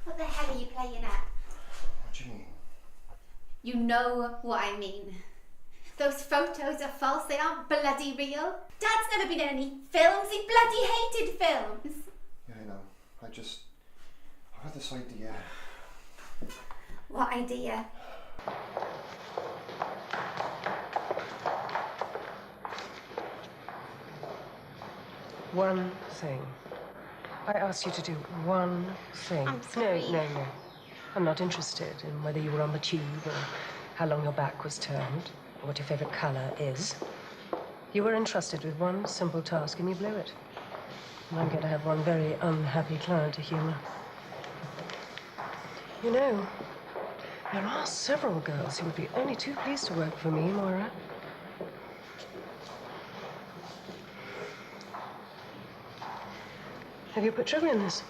What the hell are you playing at? What do you mean? You know what I mean. Those photos are false, they aren't bloody real. Dad's never been in any films, he bloody hated films. Yeah, I know. I had this idea. What idea? One thing. I asked you to do one thing. I'm sorry. No. I'm not interested in whether you were on the tube or how long your back was turned or what your favorite color is. You were entrusted with one simple task and you blew it. And I'm going to have one very unhappy client to humor. You know, there are several girls who would be only too pleased to work for me, Moira. Have you put sugar in this?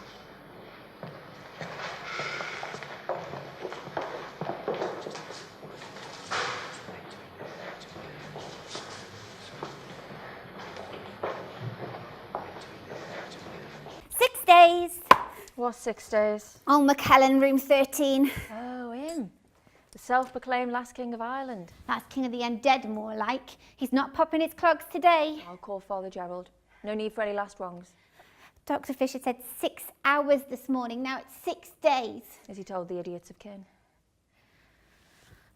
What's 6 days? Oh, McKellen, room 13. Oh, him. The self-proclaimed last king of Ireland. That's king of the undead, more like. He's not popping his clogs today. I'll call Father Gerald. No need for any last wrongs. Dr. Fisher said 6 hours this morning. Now it's 6 days. As he told the idiots of kin.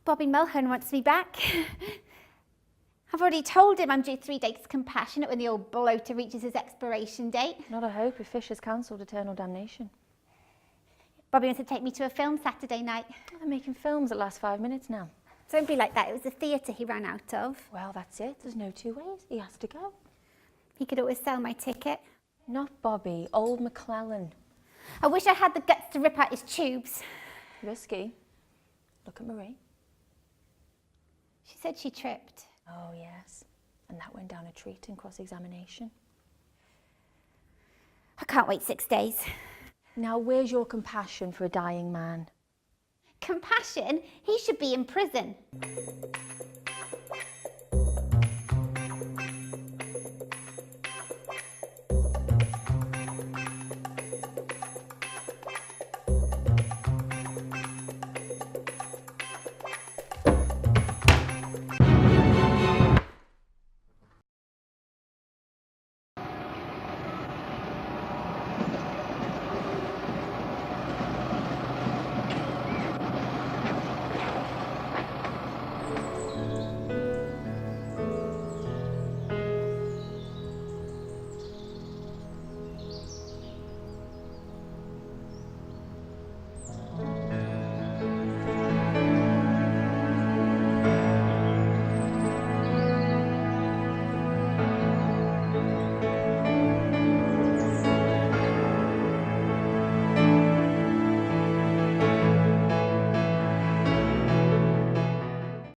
Bobby Mulhern wants me back. I've already told him I'm due 3 days compassionate when the old bloater reaches his expiration date. Not a hope if Fisher's cancelled eternal damnation. Bobby wants to take me to a film Saturday night. They're making films that last 5 minutes now. Don't be like that. It was the theatre he ran out of. Well, that's it. There's no two ways. He has to go. He could always sell my ticket. Not Bobby. Old McClellan. I wish I had the guts to rip out his tubes. Risky. Look at Marie. She said she tripped. Oh, yes. And that went down a treat in cross-examination. I can't wait 6 days. Now, where's your compassion for a dying man? Compassion? He should be in prison.